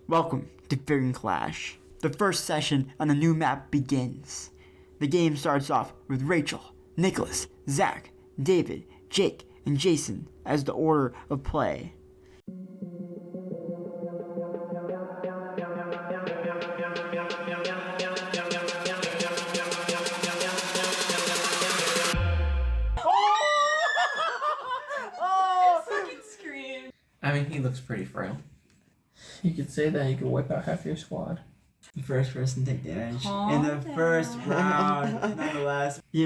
Welcome to Figurine Clash. The first session on the new map begins. The game starts off with Rachel, Nicholas, Zach, David, Jake, and Jason as the order of play. I mean, he looks pretty frail. You could say that, you could wipe out half your squad. The first person to take damage in the first round, nonetheless. He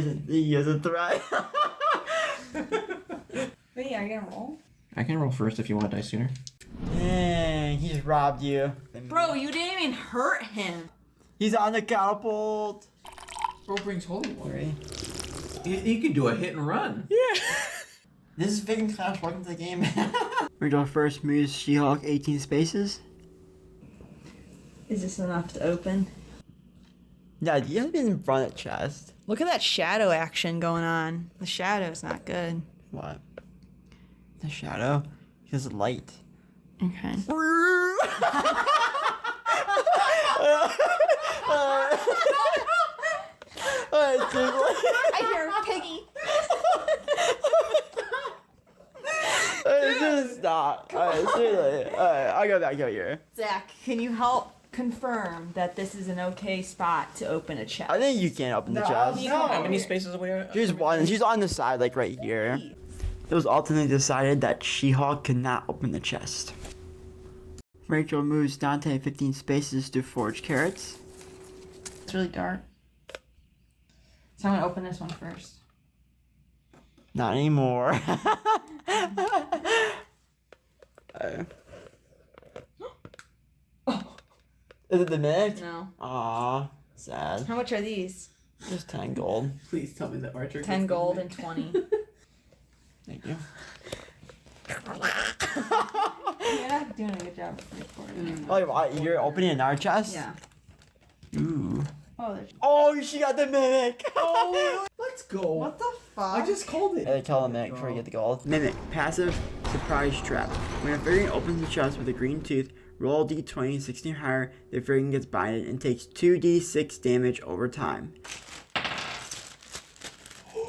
has a threat. Wait, are you gonna roll? I can roll first if you want to die sooner. Dang, he just robbed you. Bro, you didn't even hurt him. He's on the catapult. Bro brings holy water. You could do a hit and run. Yeah. This is Figurine Clash, welcome to the game. Rachel first moves She-Hulk 18 spaces. Is this enough to open? Yeah, you have to be in front of the chest. Look at that shadow action going on. The shadow's not good. What? The shadow? Because light. Okay. I hear Piggy. Just stop. Alright, seriously. Alright, I'll go back over here. Zach, can you help confirm that this is an okay spot to open a chest? I think you can't open the chest. How many spaces away are She's one. She's on the side, like right here. It was ultimately decided that She-Hulk could not open the chest. Rachel moves Dante 15 spaces to forge carrots. It's really dark. So I'm gonna open this one first. Not anymore. Is it the mimic? No. Aw, sad. How much are these? Just 10 gold. Please tell me that Archer 10 gold and 20. Thank you. You're not doing a good job of recording. Oh, you're opening another chest? Yeah. Ooh. Oh, there's. Oh, she got the mimic! Oh, let's go. What the fuck? I just called it. I tell the mimic before you get the gold. Mimic, passive, surprise trap. When a figurine opens the chest with a green tooth, roll d20, 16 or higher, the figurine gets binded and takes 2d6 damage over time.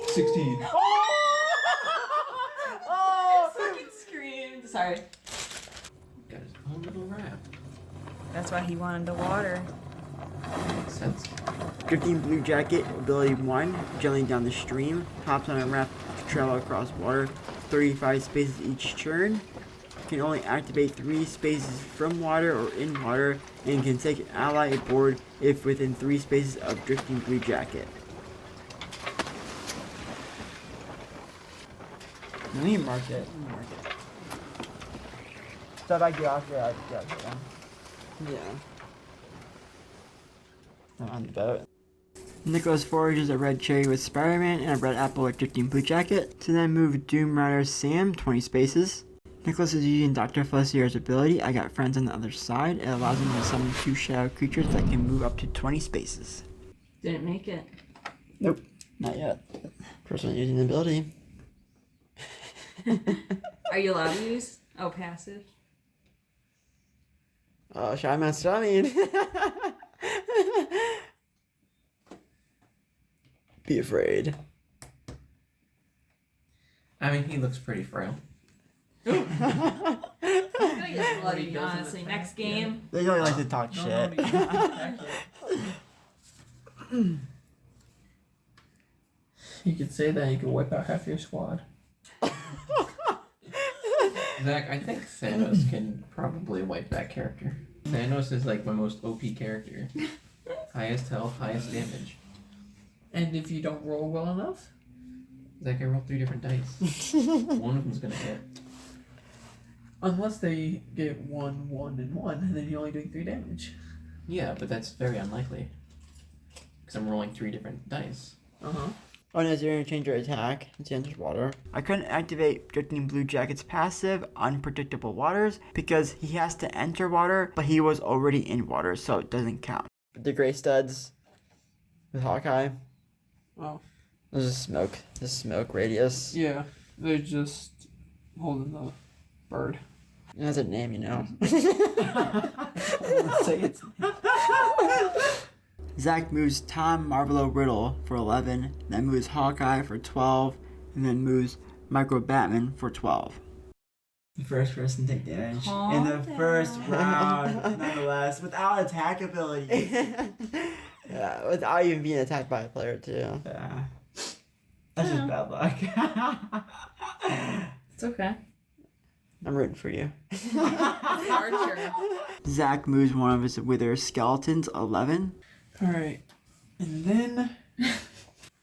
16. Oh! Fucking screamed. Sorry. Got his own little rap. That's why he wanted the water. Makes sense. Drifting Blue Jacket, ability 1, gently down the stream, hops on a raft to travel across water, 35 spaces each turn, can only activate 3 spaces from water or in water, and can take an ally aboard if within 3 spaces of Drifting Blue Jacket. Let me mark it. So if I get off there, I'll get off there. Yeah. I'm on the boat. Nicholas forages a red cherry with Spider-Man and a red apple with Drifting Blue Jacket to then move Doom Rider Sam 20 spaces. Nicholas is using Dr. Flessier's ability, I Got Friends on the Other Side. It allows him to summon 2 shadow creatures that can move up to 20 spaces. Didn't make it. Nope, not yet. Person using the ability. Are you allowed to use? Oh, passive. Oh, Shy Master, I mean. Be afraid. I mean, he looks pretty frail. I'm gonna get bloody, honestly. Next game. They don't like to talk shit. You could say that, you could wipe out half your squad. Zach, I think Thanos can probably wipe that character. Thanos is like my most OP character. Highest health, highest damage. And if you don't roll well enough? Zach, I rolled 3 different dice. One of them's gonna hit. Unless they get 1, 1, and 1, and then you're only doing 3 damage. Yeah, but that's very unlikely. Because I'm rolling 3 different dice. Uh-huh. Oh no, so you're gonna change your attack. It's enters water. I couldn't activate Drifting Blue Jacket's passive, Unpredictable Waters, because he has to enter water, but he was already in water, so it doesn't count. The Gray Studs with Hawkeye. Oh. There's a smoke radius. Yeah, they're just holding the bird. It has a name, you know. Say it. Zach moves Tom Marvolo Riddle for 11, then moves Hawkeye for 12, and then moves Michael Batman for 12. The first person to take damage in the first round, nonetheless, without attack abilities. Yeah, without even being attacked by a player too. Yeah. That's just bad luck. It's okay. I'm rooting for you. Archer. Zach moves one of his wither skeletons, 11. Alright. And then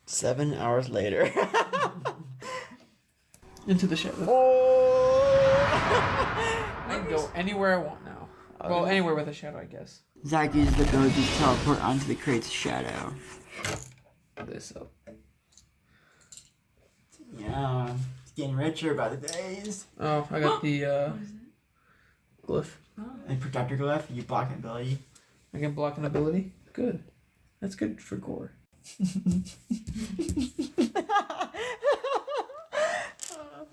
7 hours later. into the shadow. Oh! I can go anywhere I want now. Well, anywhere with a shadow, I guess. Zach uses the ability to teleport onto the crate's shadow. This up. Yeah, it's getting richer by the days. Oh, I got the glyph. And protector glyph, you block an ability. I can block an ability. Good. That's good for core.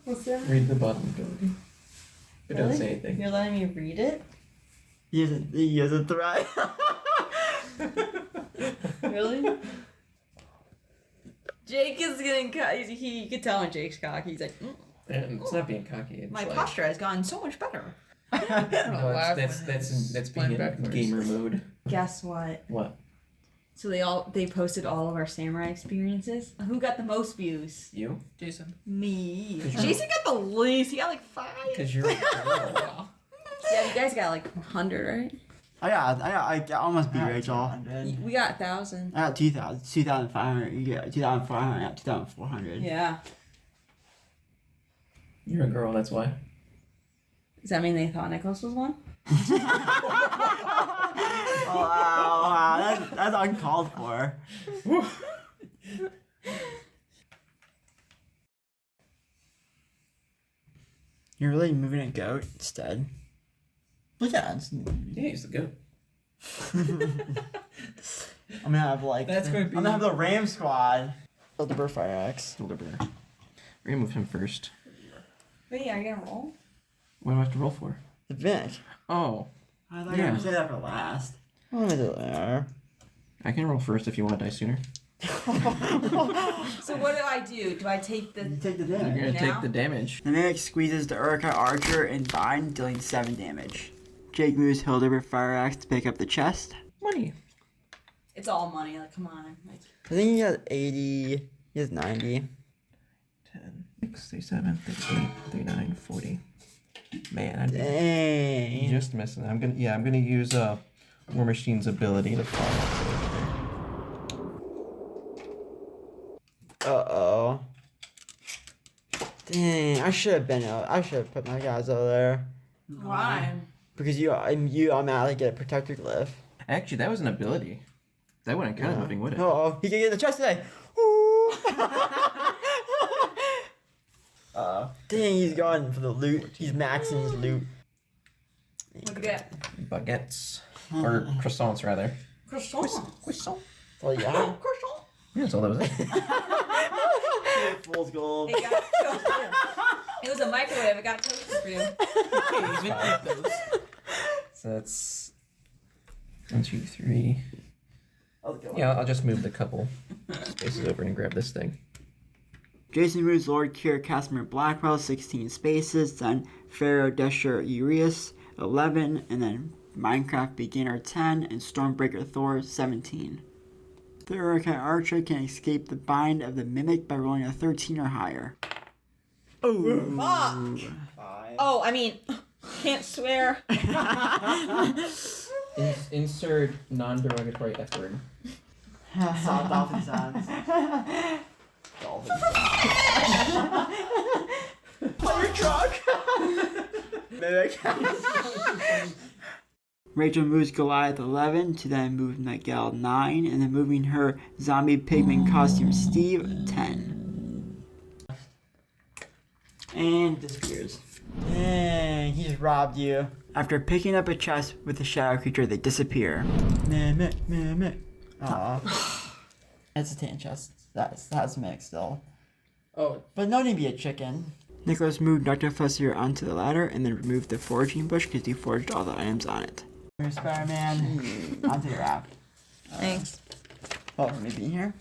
What's that? Read the bottom ability. It doesn't say anything. You're letting me read it? He has a threat. Really? Jake is getting cocky. You can tell when Jake's cocky. He's like, And it's not being cocky. It's my like, posture has gotten so much better. No, that's being in backwards. gamer mode. Guess what? What? So they posted all of our samurai experiences. Who got the most views? You? Jason. Me. 'Cause you're- Jason got the least. He got like 5. Because you're a girl. Yeah, you guys got like 100, right? I almost beat Rachel. We got 1,000. I got 2,000, 2,500. You got 2,400. I got 2,400. Yeah. You're a girl, that's why. Does that mean they thought Nicholas was one? Wow, that's uncalled for. You're really moving a goat instead. Look at it. Yeah, he's the goat. I'm gonna have like. That's gonna be- I'm gonna have the Ram squad. Elderberg Fire Axe. Hildebrand. We're gonna move him first. Wait, are you gonna roll? What do I have to roll for? Advantage. Oh, I thought you were gonna say that for last. What am I doing there? I can roll first if you want to die sooner. So what do? Do I take the... You take the You're damage. gonna Now? take the damage. The Mimic squeezes the Urka Archer and Bind, dealing 7 damage. Jake moves Hildebrand Fire Axe to pick up the chest. Money. It's all money, like, come on. Like, I think he has 80. He has 90. 10, 6, 37, 38, 39, 40. Man, I'm Dang. just missing. I'm gonna use War Machine's ability to follow. Uh-oh. Dang, I should have put my guys over there. why? Because you automatically get a protector glyph. Actually, that was an ability. That wouldn't count as moving, would it? Uh-oh, he can get the chest today. Dang, he's going for the loot. He's maxing his loot. Look at that. Baguettes. Or croissants, rather. Croissant. Croissant. Oh yeah. Croissant. Yeah, that's all that was it. Fool's gold. It got toasted. It was a microwave. It got toasted for you. So that's 1, 2, 3. Yeah, I'll just move the couple spaces over and grab this thing. Jason moves Lord Kier Casimir Blackwell 16 spaces, then Pharaoh Desher Urias 11, and then Minecraft Beginner 10, and Stormbreaker Thor 17. The Urukai Archer can escape the bind of the Mimic by rolling a 13 or higher. Fuck. Oh, I mean, can't swear. Insert non-derogatory F word. Soft dolphin sounds. Fire truck! Mimic. Rachel moves Goliath 11 to then move Miguel 9, and then moving her zombie pigman costume Steve 10. And disappears. Dang, he just robbed you. After picking up a chest with the shadow creature, they disappear. Mimic. Aw. That's a tan chest. That's mixed still. Oh, But no need to be a chicken. Nicholas moved Dr. Fussier onto the ladder and then removed the foraging bush because he foraged all the items on it. Here's Spider-Man. Onto the raft. Thanks. Oh, for me being here.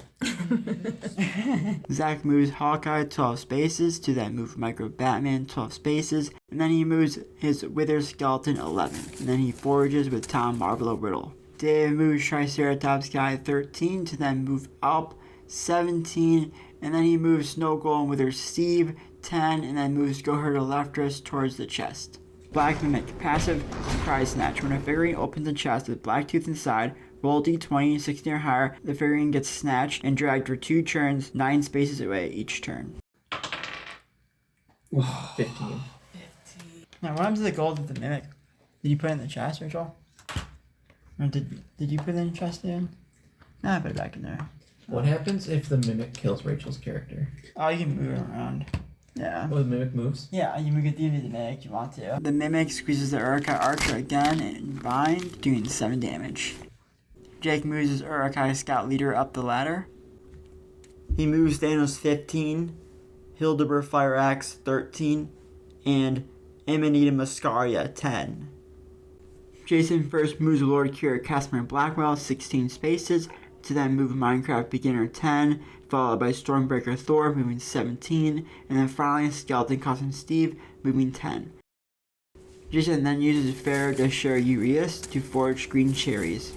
Zach moves Hawkeye 12 spaces to then move Micro Batman 12 spaces, and then he moves his Wither Skeleton 11, and then he forages with Tom Marvolo Riddle. Dave moves Triceratops Guy 13 to then move up 17, and then he moves Snow Golem Wither Steve 10, and then moves Goherd Electrus towards the chest. Black Mimic, passive Surprise Snatch. When a figurine opens the chest with black tooth inside, roll d20, 16 or higher, the figurine gets snatched and dragged for 2 turns, 9 spaces away each turn. 15. Now, what happens to the gold of the Mimic? Did you put it in the chest, Rachel? Or did you put it in the chest, Dan? Nah, I put it back in there. What happens if the mimic kills Rachel's character? Oh, you can move it around. Yeah. Oh, the mimic moves? Yeah, you can get the Mimic if you want to. The Mimic squeezes the Uruk-hai Archer again and bind, doing 7 damage. Jake moves his Uruk-hai Scout Leader up the ladder. He moves Thanos 15, Hildebrand Fire Axe 13, and Amanita Muscaria 10. Jason first moves Lord Cure Casimir Blackwell 16 spaces to then move Minecraft Beginner 10, followed by Stormbreaker Thor moving 17, and then finally Skeleton Custom Steve moving 10. Jason then uses Pharaoh to share Urias to forge green cherries.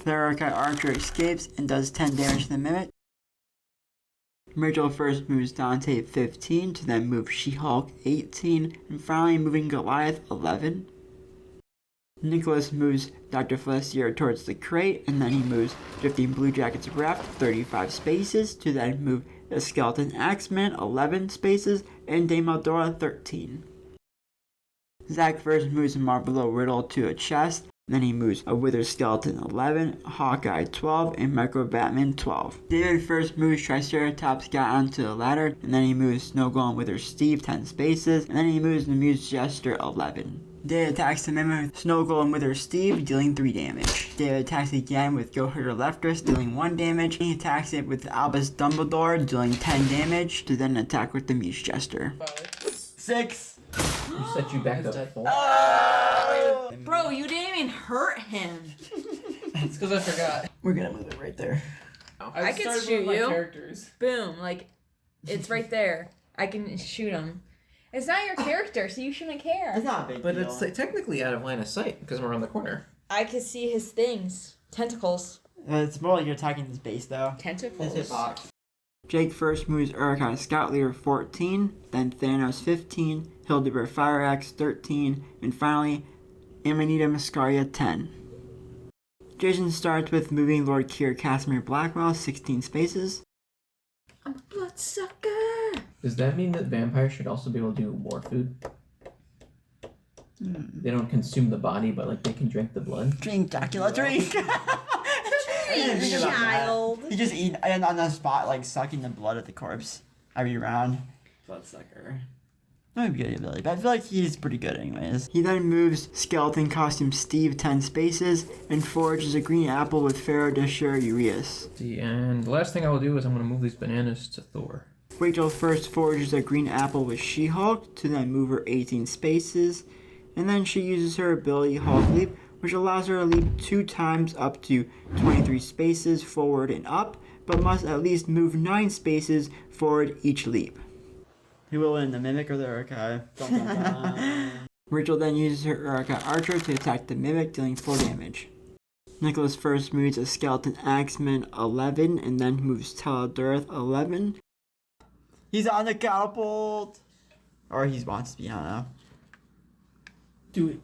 The Uruk-hai Archer escapes and does 10 damage to the Mimic. Rachel first moves Dante 15 to then move She-Hulk 18, and finally moving Goliath 11. Nicholas moves Dr. Flessier towards the crate, and then he moves Drifting Blue Jacket's Raft 35 spaces to then move the Skeleton Axeman 11 spaces and Dame Eldora 13. Zach first moves Marvolo Riddle to a chest, then he moves a Wither Skeleton 11, Hawkeye 12, and Micro Batman 12. David first moves Triceratops Guy onto the ladder, and then he moves Snow Golem Wither Steve 10 spaces, and then he moves the Muse Jester 11. David attacks the Mimic with Snow Golem Wither Steve, dealing 3 damage. David attacks again with Goherd Electrus, dealing 1 damage. He attacks it with Albus Dumbledore, dealing 10 damage, to then attack with the Muse Jester. 6. You set you back up 4. Bro, you didn't even hurt him. It's because I forgot. We're gonna move it right there. I could started shoot with my you. characters. Boom, like, it's right there. I can shoot him. It's not your character, so you shouldn't care. It's not a big But deal. it's like, technically out of line of sight because we're around the corner. I could see his things. Tentacles. It's more like you're attacking his base, though. Tentacles. This hitbox. Jake first moves Uruk-hai Scout Leader 14, then Thanos 15, Hildebrand Fire Axe 13, and finally Amanita Muscaria 10. Jason starts with moving Lord Kier Casimir Blackwell 16 spaces. I'm a bloodsucker. Does that mean that vampires should also be able to do war food? They don't consume the body, but like they can drink the blood. Drink, Dracula, drink! Child. You just eat and on the spot, like sucking the blood of the corpse every round. Bloodsucker. That would be a good ability, but I feel like he's pretty good anyways. He then moves Skeleton Costume Steve 10 spaces and forages a green apple with Pharaoh to share Urias. See, and the last thing I will do is I'm going to move these bananas to Thor. Rachel first forages a green apple with She-Hulk to then move her 18 spaces, and then she uses her ability Hulk Leap, which allows her to leap 2 times up to 23 spaces forward and up, but must at least move 9 spaces forward each leap. Who will win, the Mimic or the Uruk-hai? Dun, dun, dun. Rachel then uses her Uruk-hai Archer to attack the Mimic, dealing 4 damage. Nicholas first moves a Skeleton Axeman 11, and then moves Teledurth 11. He's on the catapult! Or he wants to be, I don't know. Do it.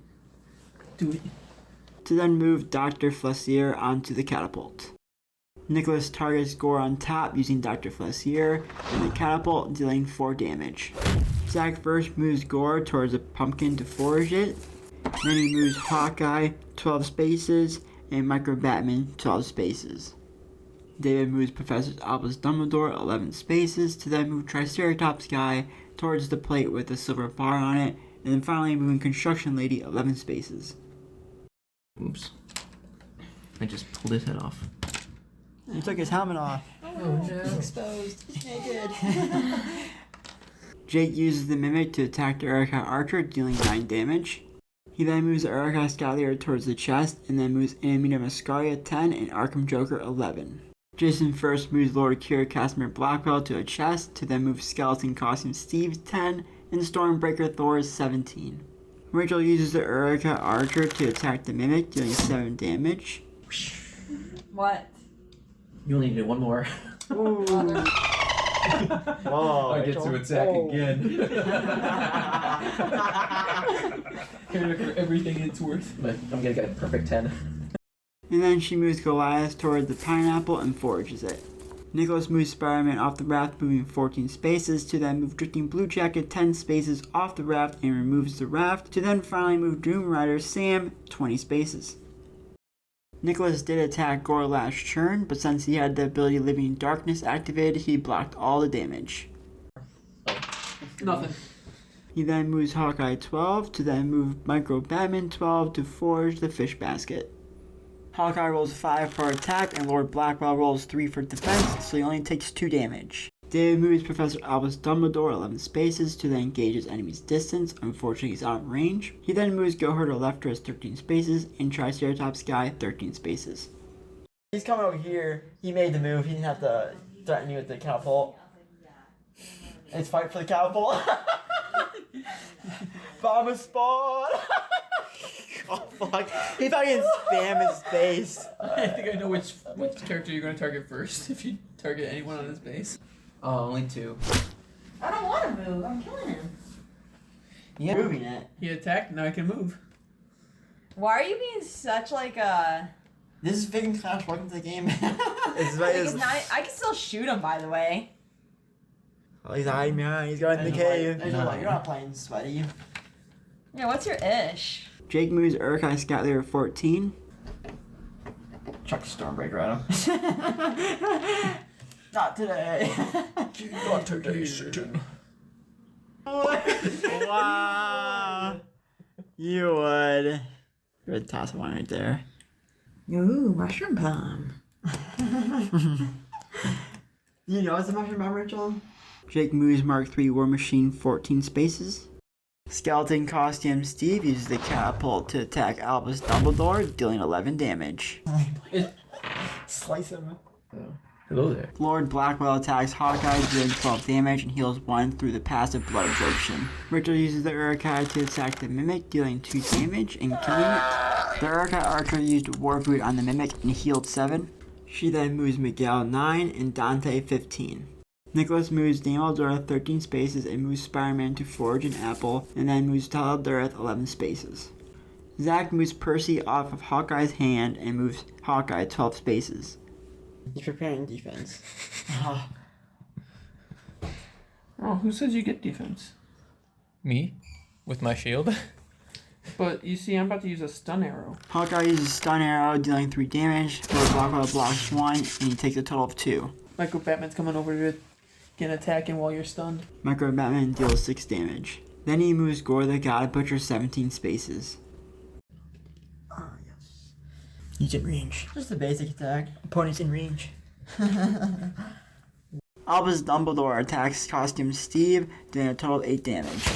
Do it. To then move Dr. Flessier onto the catapult. Nicholas targets Gore on top using Dr. Flessier and the catapult, dealing 4 damage. Zach first moves Gore towards a pumpkin to forage it. Then he moves Hawkeye 12 spaces and Micro Batman 12 spaces. David moves Professor Albus Dumbledore 11 spaces to then move Triceratops Guy towards the plate with a silver bar on it, and then finally moving Construction Lady 11 spaces. Oops. I just pulled his head off. He took his helmet off. Oh no. Exposed. He's naked. Jake uses the Mimic to attack the Uruk-hai Archer, dealing 9 damage. He then moves the Uraka Scout Leader towards the chest, and then moves Amina Mascaria 10 and Arkham Joker 11. Jason first moves Lord Kira Casimir Blackwell to a chest, to then move Skeleton Costume Steve 10 and Stormbreaker Thor 17. Rachel uses the Uraka Archer to attack the Mimic, dealing 7 damage. What? You only need to do one more. Ooh. Whoa, I get to attack again. For everything it's worth. But I'm gonna get a perfect 10. And then she moves Goliath toward the pineapple and forages it. Nicholas moves Spider-Man off the raft, moving 14 spaces, to then move Drifting Blue Jacket 10 spaces off the raft and removes the raft, to then finally move Doom Rider Sam 20 spaces. Nicholas did attack Gore last turn, but since he had the ability Living Darkness activated, he blocked all the damage. Nothing. He then moves Hawkeye 12 to then move Micro Batman 12 to forge the fish basket. Hawkeye rolls 5 for attack and Lord Blackwell rolls 3 for defense, so he only takes 2 damage. David moves Professor Albus Dumbledore 11 spaces to then engage his enemy's distance. Unfortunately, he's out of range. He then moves Goherder Leftress 13 spaces and Triceratops Guy 13 spaces. He's coming over here. He made the move. He didn't have to threaten you with the catapult. It's fight for the catapult. Bomb spawn. Oh fuck! He thought he could spam his base. I think I know which character you're going to target first if you target anyone on his base. Oh, only 2. I don't want to move. I'm killing him. You're moving it. He attacked, now I can move. Why are you being such like a... This is Figurine Clash. Welcome to the game. It's I can still shoot him, by the way. Oh, he's hiding behind. He's going in the cave. You're not playing sweaty. Yeah, what's your ish? Jake moves Urkai Scout Leader 14. Chuck Stormbreaker at him. Not today. Not today, Satan. Wow. You would. You're a toss one right there. Ooh, mushroom bomb. You know it's a mushroom bomb ritual? Jake moves Mark III War Machine 14 spaces. Skeleton Costume Steve uses the catapult to attack Albus Dumbledore, dealing 11 damage. Slice him. Hello there. Lord Blackwell attacks Hawkeye, dealing 12 damage and heals 1 through the passive blood absorption. Richard uses the Urkai to attack the Mimic, dealing 2 damage and killing it. The Urkai Archer used War Boot on the Mimic and healed 7. She then moves Miguel 9 and Dante 15. Nicholas moves Dumbledore 13 spaces and moves Spider-Man to forge an apple, and then moves Taladureth 11 spaces. Zach moves Percy off of Hawkeye's hand and moves Hawkeye 12 spaces. He's preparing defense. Oh, who says you get defense? Me? With my shield? But you see, I'm about to use a stun arrow. Hawkeye uses Stun Arrow, dealing 3 damage, Lord Blackwell blocks 1, and he takes a total of 2. Michael Batman's coming over to get attacking while you're stunned. Micro Batman deals 6 damage. Then he moves Gore the God Butcher 17 spaces. Ah, yes. He's in range. Just a basic attack. Opponent's in range. Albus Dumbledore attacks Costume Steve, doing a total of 8 damage.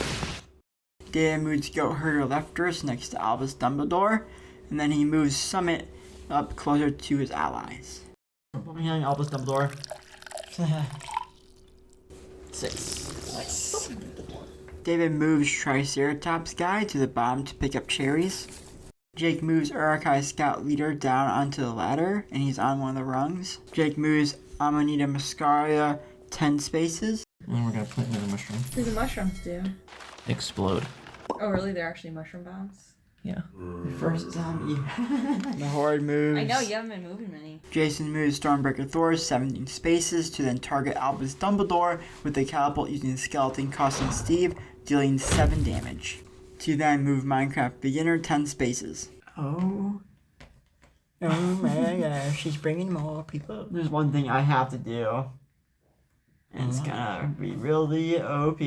David moves Goatherder Leftress next to Albus Dumbledore, and then he moves Summit up closer to his allies. I'm healing Albus Dumbledore. 6. Nice. David moves Triceratops Guy to the bottom to pick up cherries. Jake moves Urkai Scout Leader down onto the ladder, and he's on one of the rungs. Jake moves Amanita Mascaria 10 spaces. And then we're gonna plant another mushroom. What do the mushrooms do? Explode. Oh, really? They're actually mushroom bombs? Yeah. First zombie. The Horde moves. I know, you haven't been moving many. Jason moves Stormbreaker Thor 17 spaces to then target Albus Dumbledore with the catapult using the Skeleton Costume Steve, dealing 7 damage. To then move Minecraft Beginner 10 spaces. Oh. Oh my gosh, she's bringing more people. There's one thing I have to do. And it's gonna be really OP.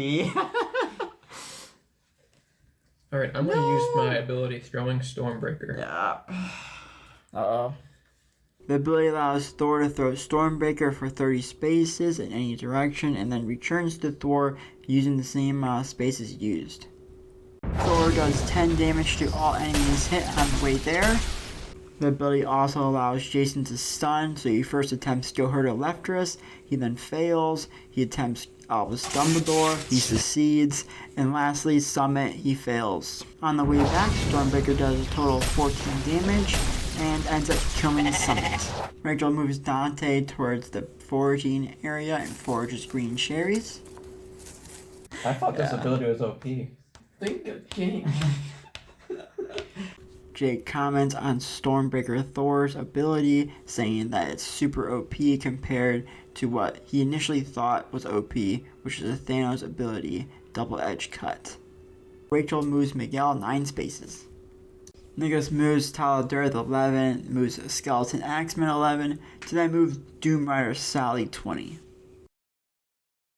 Alright, I'm gonna use my ability throwing Stormbreaker. Yeah. Uh-oh. The ability allows Thor to throw Stormbreaker for 30 spaces in any direction and then returns to Thor using the same amount of spaces used. Thor does 10 damage to all enemies hit on the way there. The ability also allows Jason to stun, so he first attempts Go Hurt Electrus, he then fails, he attempts Albus Dumbledore, he succeeds, and lastly, Summit, he fails. On the way back, Stormbreaker does a total of 14 damage, and ends up killing Summit. Rachel moves Dante towards the foraging area and forages green cherries. I thought this ability was OP. Think of King. Jake comments on Stormbreaker Thor's ability, saying that it's super OP compared to what he initially thought was OP, which is a Thanos ability, Double Edge Cut. Rachel moves Miguel 9 spaces. Nicholas moves Taladur 11, moves Skeleton Axeman 11, to then move Doom Rider Sally 20.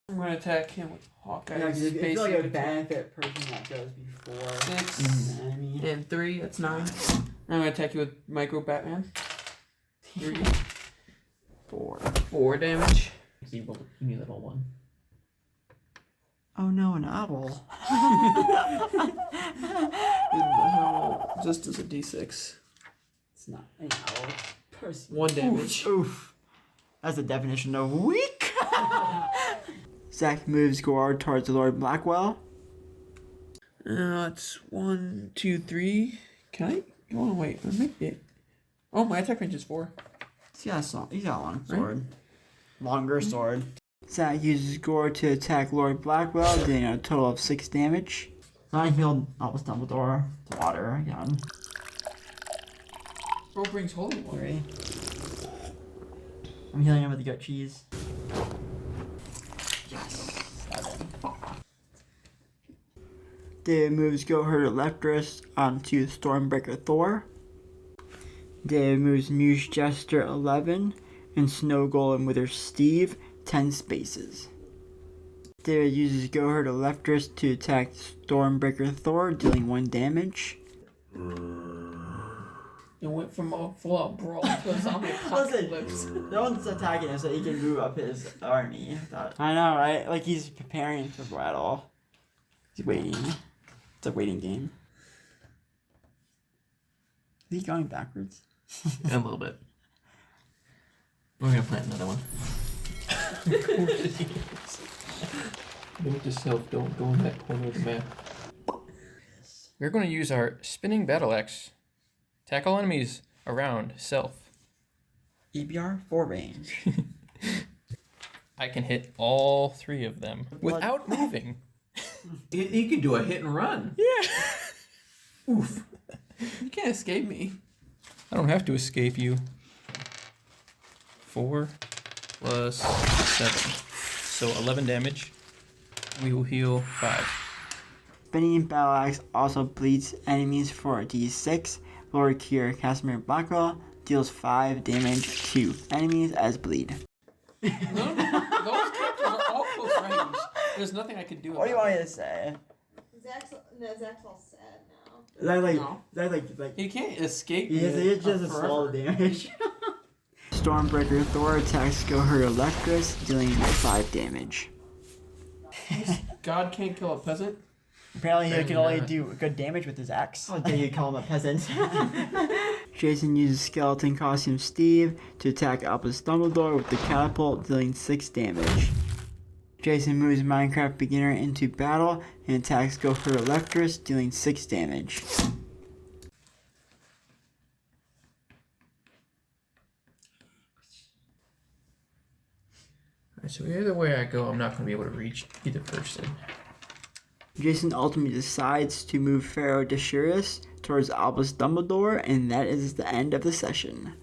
I'm gonna attack him with Hawkeye. Yeah, 'cause it feels like a Basic attack. benefit person that goes before. 6 enemy. and 3. That's 9. I'm gonna attack you with Micro Batman. 3, 4. 4 damage. You need little one. Oh no, an owl. Just as a D6. It's not an owl. Person. 1 damage. Oof. That's the definition of weak. Zach moves Gorr towards Lord Blackwell. It's 1, 2, 3. Can I? Oh wait, I might be. Oh, my attack range is 4. He's got a long sword. Longer sword. Zach uses Gorr to attack Lord Blackwell, doing a total of 6 damage. So I healed Albus Dumbledore to water again. Bro brings holy water. 3. I'm healing him with the goat cheese. Yes. 7. David moves Go Hurt Electrus onto Stormbreaker Thor. David moves Muse Jester 11 and Snow Golem Wither Steve 10 spaces. David uses Go Hurt Electrus to attack Stormbreaker Thor, dealing 1 damage. It went from a full-out brawl to a zombie apocalypse. No one's attacking him so he can move up his army. I know, right? Like he's preparing for battle. He's waiting. It's a waiting game. Is he going backwards? A little bit. We're gonna plant another one. Note to self, don't go in that corner of the map. We're going to use our spinning battle axe. Attack all enemies around self. EBR 4 range. I can hit all 3 of them without moving. You can do a hit and run. Yeah. Oof. You can't escape me. I don't have to escape you. 4 plus 7. So 11 damage. We will heal 5. Spinning Battle Axe also bleeds enemies for a d6. Lord Kier Casimir Blackwell deals 5 damage to enemies as bleed. Those characters are all close range. There's nothing I can do about What do you want me to say? Zach's all sad now. That's like He can't escape me. it's just a small damage. Stormbreaker Thor attacks Go Hurt Electrus, dealing 5 damage. God can't kill a peasant. Apparently he Apparently can only not. do good damage with his axe. How dare you call him a peasant? Jason uses Skeleton Costume Steve to attack Albus Dumbledore with the catapult, dealing 6 damage. Jason moves Minecraft Beginner into battle and attacks Go Hurt Electrus, dealing 6 damage. Alright, so either way I go, I'm not going to be able to reach either person. Jason ultimately decides to move Pharaoh Deshirus towards Albus Dumbledore, and that is the end of the session.